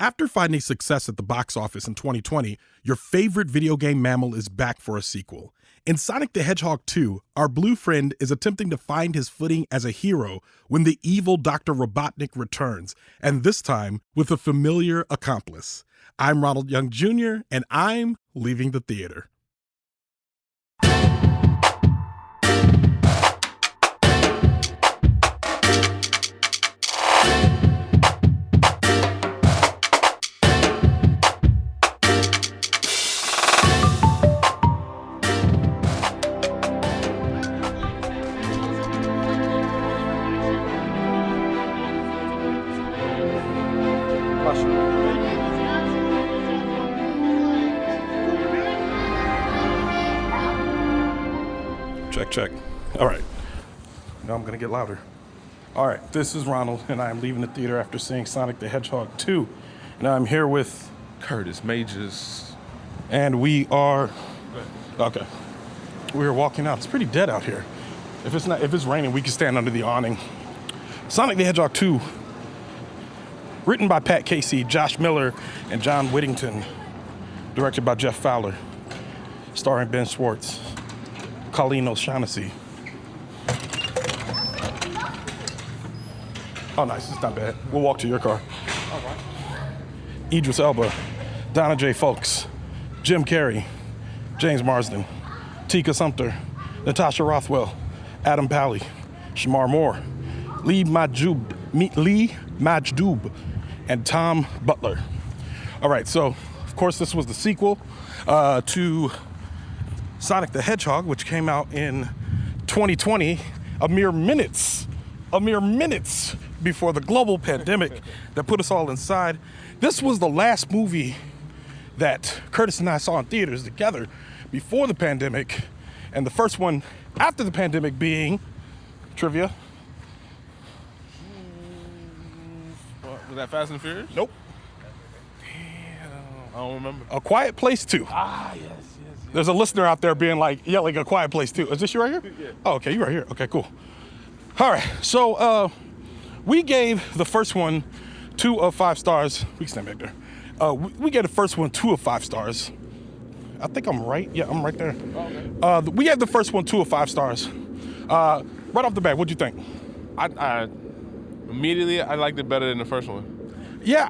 After finding success at the box office in 2020, your favorite video game mammal is back for a sequel. In Sonic the Hedgehog 2, our blue friend is attempting to find his footing as a hero when the evil Dr. Robotnik returns, and this time with a familiar accomplice. I'm Ronald Young Jr., and I'm leaving the theater. Check. All right. Now I'm going to get louder. All right. This is Ronald, and I am leaving the theater after seeing Sonic the Hedgehog 2. And I'm here with Curtis Majors. And we are... Okay. We are walking out. It's pretty dead out here. If it's raining, we can stand under the awning. Sonic the Hedgehog 2, written by Pat Casey, Josh Miller, and John Whittington. Directed by Jeff Fowler. Starring Ben Schwartz. Colleen O'Shaughnessy. Oh, nice. It's not bad. We'll walk to your car. All right. Idris Elba, Donna J. Fulks, Jim Carrey, James Marsden, Tika Sumpter, Natasha Rothwell, Adam Pally, Shemar Moore, Lee Majdoub, and Tom Butler. All right, so, of course, this was the sequel to Sonic the Hedgehog, which came out in 2020, a mere minutes before the global pandemic that put us all inside. This was the last movie that Curtis and I saw in theaters together before the pandemic, and the first one after the pandemic being trivia. Was that Fast and Furious? Nope. Damn, I don't remember. A Quiet Place 2. Ah, yes. There's a listener out there yelling A Quiet Place 2. Is this you right here? Yeah. Oh, okay, you right here. Okay, cool. All right, so we gave the first one 2 of 5 stars. We can stand back there. We gave the first one 2 of 5 stars. I think I'm right. Yeah, I'm right there. Oh, okay. We gave the first one 2 of 5 stars. Right off the bat, what'd you think? I immediately liked it better than the first one. Yeah,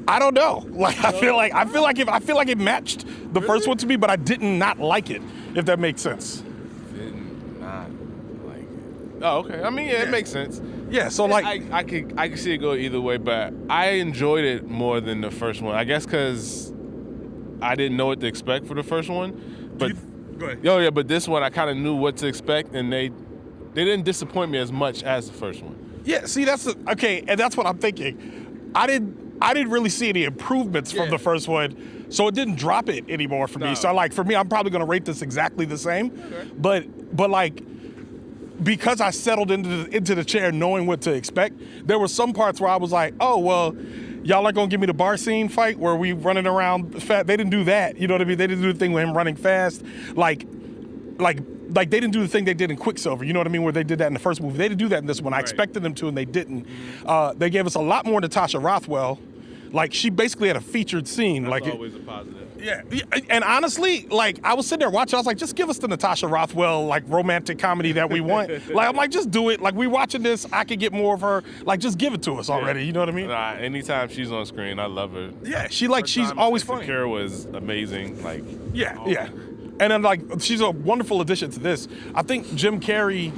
I don't know. Like I feel like it matched the first one to me, but I did not like it. If that makes sense. Did not like it. Oh, okay. I mean, yeah, it makes sense. Yeah. So like, I could see it go either way, but I enjoyed it more than the first one. I guess because I didn't know what to expect for the first one. But go ahead. Oh yeah, but this one I kind of knew what to expect, and they didn't disappoint me as much as the first one. Yeah. See, okay, and that's what I'm thinking. I didn't really see any improvements from the first one, so it didn't drop it anymore for me. So like for me, I'm probably gonna rate this exactly the same. Okay. But like because I settled into the chair knowing what to expect, there were some parts where I was like, oh well, y'all are gonna give me the bar scene fight where we running around fast. They didn't do that. You know what I mean? They didn't do the thing with him running fast. Like they didn't do the thing they did in Quicksilver, you know what I mean, where they did that in the first movie. They didn't do that in this one. I expected them to, and they didn't. They gave us a lot more Natasha Rothwell. Like, she basically had a featured scene. That's always a positive. Yeah, and honestly, like, I was sitting there watching, I was like, just give us the Natasha Rothwell, like, romantic comedy that we want. Like, I'm like, just do it. Like, we watching this, I could get more of her. Like, just give it to us already, you know what I mean? Nah, anytime she's on screen, I love her. Yeah, she's always funny. Kara was amazing. Like, yeah. And then, like, she's a wonderful addition to this. I think Jim Carrey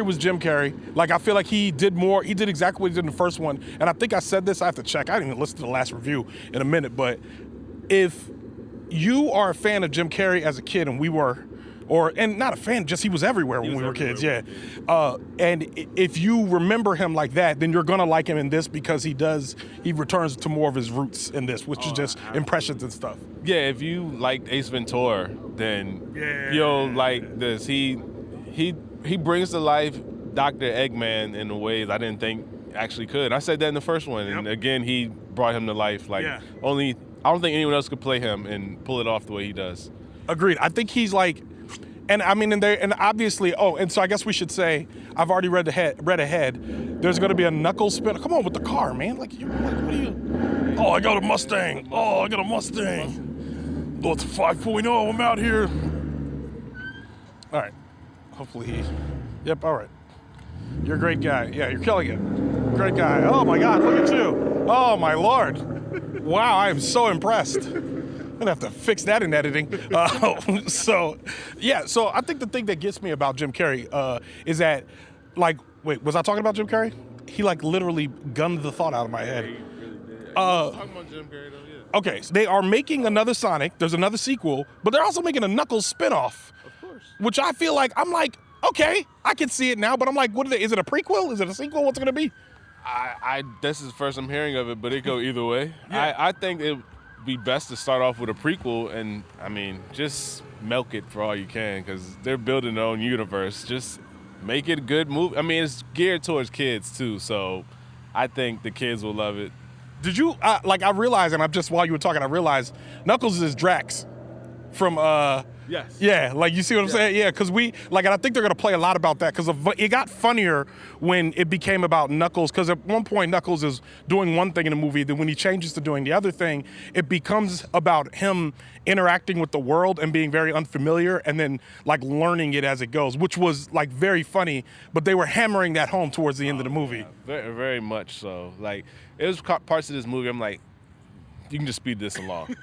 was Jim Carrey. Like, I feel like he did exactly what he did in the first one. And I think I said this, I have to check. I didn't even listen to the last review in a minute. But if you are a fan of Jim Carrey as a kid, and we were, and not a fan, just he was everywhere when we were kids, yeah. And if you remember him like that, then you're gonna like him in this because he returns to more of his roots in this, which is just impressions and stuff. Yeah, if you liked Ace Ventura, then you'll like this. He brings to life Dr. Eggman in ways I didn't think actually could. I said that in the first one, and again, he brought him to life. Like, I don't think anyone else could play him and pull it off the way he does. Agreed. I think he's like, And I mean, and obviously, and so I guess we should say, I've already read ahead. There's going to be a Knuckles spin. Come on with the car, man. What are you? Oh, I got a Mustang. Oh, it's a 5.0. I'm out here. All right. Hopefully Yep, all right. You're a great guy. Yeah, you're killing it. Great guy. Oh my God, look at you. Oh my Lord. Wow, I am so impressed. I'm gonna have to fix that in editing. So I think the thing that gets me about Jim Carrey is that, like, wait, was I talking about Jim Carrey? He like literally gunned the thought out of my head. He really did. Talking about Jim Carrey though, yeah. Okay, so they are making another Sonic. There's another sequel, but they're also making a Knuckles spinoff. Of course. Which I feel like, I'm like, okay, I can see it now, but I'm like, is it a prequel? Is it a sequel? What's it gonna be? This is the first I'm hearing of it, but it go either way. Yeah. I think it would be best to start off with a prequel and, I mean, just milk it for all you can because they're building their own universe. Just make it a good movie. I mean, it's geared towards kids too, so I think the kids will love it. Did you, I realized, and while you were talking, I realized Knuckles is Drax from, Yes. Yeah, like you see what I'm saying? Yeah, because and I think they're going to play a lot about that because it got funnier when it became about Knuckles, because at one point Knuckles is doing one thing in the movie, then when he changes to doing the other thing, it becomes about him interacting with the world and being very unfamiliar and then like learning it as it goes, which was like very funny, but they were hammering that home towards the end of the movie. Yeah, very, very much so. Like, it was parts of this movie I'm like, you can just speed this along.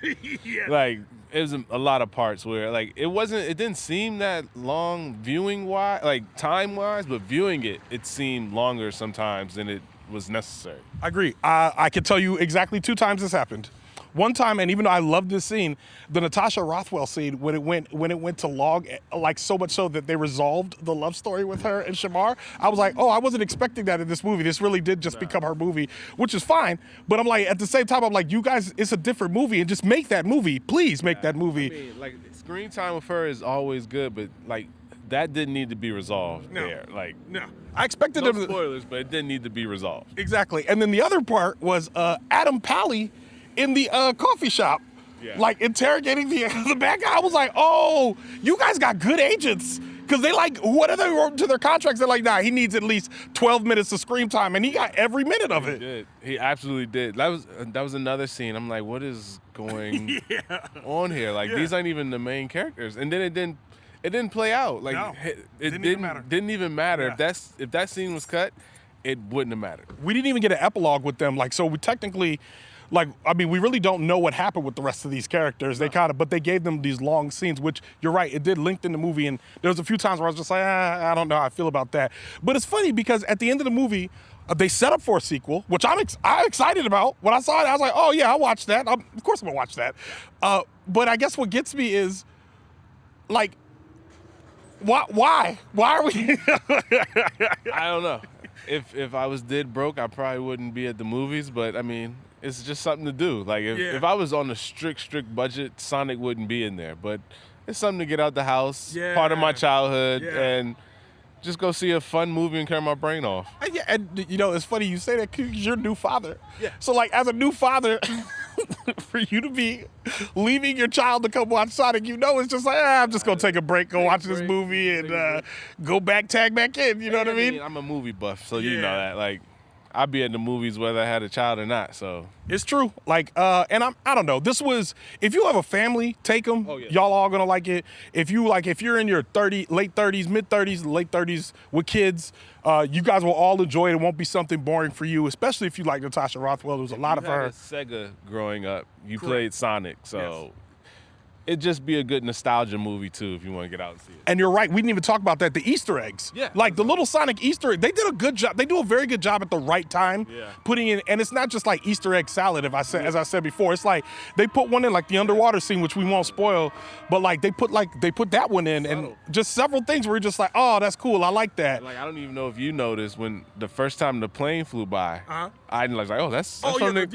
Yeah. Like, it was a lot of parts where, like, it didn't seem that long viewing-wise, like, time-wise, but viewing it seemed longer sometimes than it was necessary. I agree. I can tell you exactly 2 times this happened. One time, and even though I loved this scene, the Natasha Rothwell scene, when it went to log, like so much so that they resolved the love story with her and Shemar, I was like, oh, I wasn't expecting that in this movie. This really did just become her movie, which is fine. But I'm like, at the same time, I'm like, you guys, it's a different movie, and just make that movie. Please make that movie. I mean, like, screen time with her is always good, but like, that didn't need to be resolved there. Like, no. I expected no them. Spoilers, but it didn't need to be resolved. Exactly. And then the other part was Adam Pally in the coffee shop, like interrogating the bad guy. I was like, oh, you guys got good agents. Because they like, whatever they wrote to their contracts, they're like, nah, he needs at least 12 minutes of screen time, and he got every minute of it. He did. He absolutely did. That was another scene. I'm like, what is going on here? Like, these aren't even the main characters. And then it didn't play out. Like, no, it didn't even matter. Yeah. If that scene was cut, it wouldn't have mattered. We didn't even get an epilogue with them. Like, so we technically, like, I mean, we really don't know what happened with the rest of these characters. They but they gave them these long scenes, which you're right, it did lengthen the movie. And there was a few times where I was just like, I don't know how I feel about that. But it's funny because at the end of the movie, they set up for a sequel, which I'm excited about. When I saw it, I was like, oh yeah, I'll watch that. Of course I'm gonna watch that. But I guess what gets me is, like, why are we? I don't know. If I was dead broke, I probably wouldn't be at the movies. But I mean, it's just something to do. Like, if I was on a strict budget, Sonic wouldn't be in there. But it's something to get out the house, part of my childhood, and just go see a fun movie and turn my brain off. Yeah, and you know, it's funny you say that because you're a new father. Yeah. So like, as a new father, for you to be leaving your child to come watch Sonic, you know, it's just like, I'm just gonna take a break, go watch this movie, and go tag back in. You know what I mean? I'm a movie buff, so you know that. Like, I'd be at the movies whether I had a child or not. So it's true. Like, and I don't know. This was, if you have a family, take them. Oh, yeah. Y'all all gonna like it. If you're in your late 30s, mid 30s, late 30s with kids, you guys will all enjoy it. It won't be something boring for you, especially if you like Natasha Rothwell. There was a lot of her. Sega growing up, you played Sonic, so. It'd just be a good nostalgia movie, too, if you want to get out and see it. And you're right. We didn't even talk about that. The Easter eggs. Yeah. Like, the little Sonic Easter egg. They did a good job. They do a very good job at the right time putting in. And it's not just like Easter egg salad, as I said before. It's like they put one in, like the underwater scene, which we won't spoil. But, like, they put that one in. And just several things where you're just like, oh, that's cool. I like that. Like, I don't even know if you noticed when the first time the plane flew by, I was like, oh, that's from the...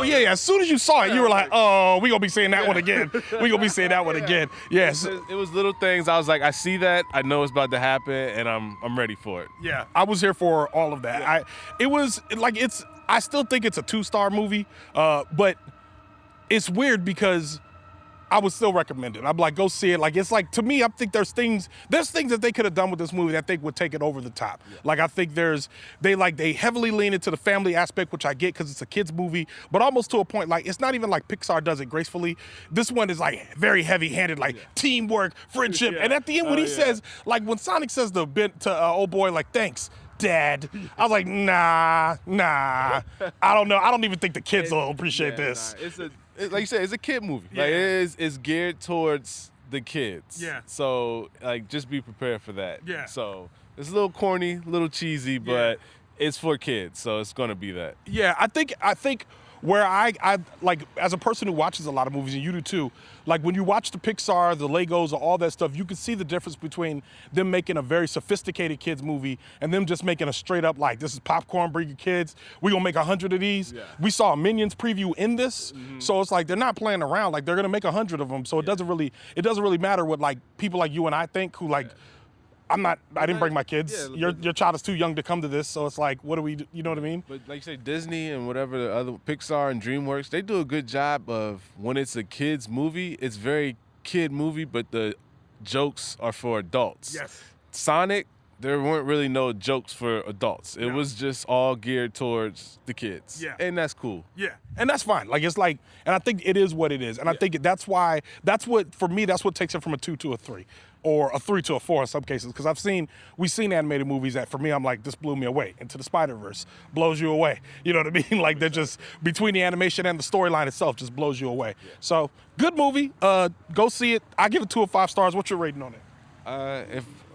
Yeah. As soon as you saw it, you were like, oh, we going to be saying that one again. We going to be saying that one again. Yes. It was little things. I was like, I see that. I know it's about to happen, and I'm ready for it. Yeah. I was here for all of that. Yeah. I still think it's a 2-star movie, but it's weird because I would still recommend it. I'm like, go see it. Like, it's like, to me, I think there's things that they could have done with this movie that I think would take it over the top. Yeah. Like, I think they heavily lean into the family aspect, which I get because it's a kid's movie, but almost to a point, like, it's not even like Pixar does it gracefully. This one is like very heavy-handed, like teamwork, friendship. And at the end, when he says, like, when Sonic says to old boy, like, thanks, Dad, I was like, nah. I don't know. I don't even think the kids will appreciate this. Nah. Like you said, it's a kid movie. Yeah. Like it's geared towards the kids. Yeah. So like, just be prepared for that. Yeah. So it's a little corny, a little cheesy, but it's for kids, so it's gonna be that. Yeah, I think where I like, as a person who watches a lot of movies, and you do too, like when you watch the Pixar, the Legos, or all that stuff, you can see the difference between them making a very sophisticated kids movie and them just making a straight up, like, this is popcorn, bring your kids, we gonna make 100 of these. Yeah. We saw a Minions preview in this, so it's like they're not playing around, like they're gonna make 100 of them, so it doesn't really matter what like people like you and I think who like, I didn't bring my kids. Yeah, your child is too young to come to this, so it's like, what do we do? You know what I mean? But like you say, Disney and whatever the other, Pixar and DreamWorks, they do a good job of, when it's a kid's movie, it's very kid movie, but the jokes are for adults. Yes. Sonic, there weren't really no jokes for adults. It was just all geared towards the kids. Yeah. And that's cool. Yeah. And that's fine. Like, it's like, and I think it is what it is. And I think that's what takes it from a 2 to a 3. Or a 3 to a 4 in some cases, because we've seen animated movies that for me, I'm like, this blew me away. Into the Spider-Verse blows you away. You know what I mean? Like, they're just, between the animation and the storyline itself, just blows you away. Yeah. So, good movie. Go see it. I give it 2 of 5 stars. What's your rating on it?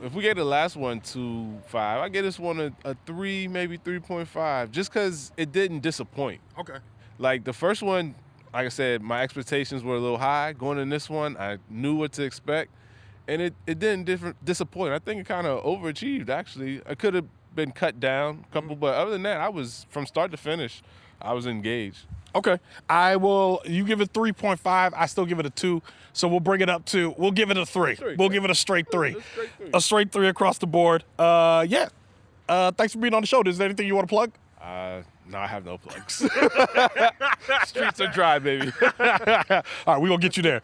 If we gave the last one 2.5, I give this one a 3, maybe 3.5, just because it didn't disappoint. Okay. Like, the first one, like I said, my expectations were a little high. Going in this one, I knew what to expect. And it didn't disappoint. I think it kind of overachieved, actually. I could have been cut down a couple, but other than that, I was, from start to finish, I was engaged. Okay. You give it 3.5, I still give it a 2, so we'll bring it up to, we'll give it a 3. We'll give it a straight 3. A straight 3 across the board. Thanks for being on the show. Is there anything you want to plug? No, I have no plugs. Streets are dry, baby. All right, we're going to get you there.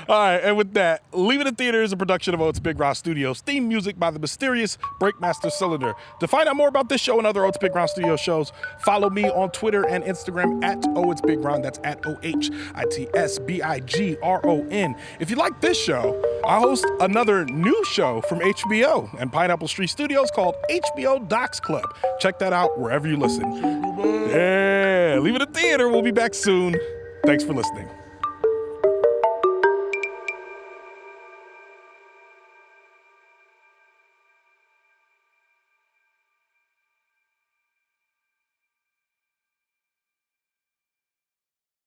All right, and with that, Leaving the Theater is a production of ohitsBigRon Studios. Theme music by the mysterious Breakmaster Cylinder. To find out more about this show and other ohitsBigRon Studios shows, follow me on Twitter and Instagram at ohitsBigRon. That's at ohitsBigron. If you like this show, I host another new show from HBO and Pineapple Street Studios called HBO Docs Club. Check that out wherever you listen. Yeah, Leave it a Theater. We'll be back soon. Thanks for listening.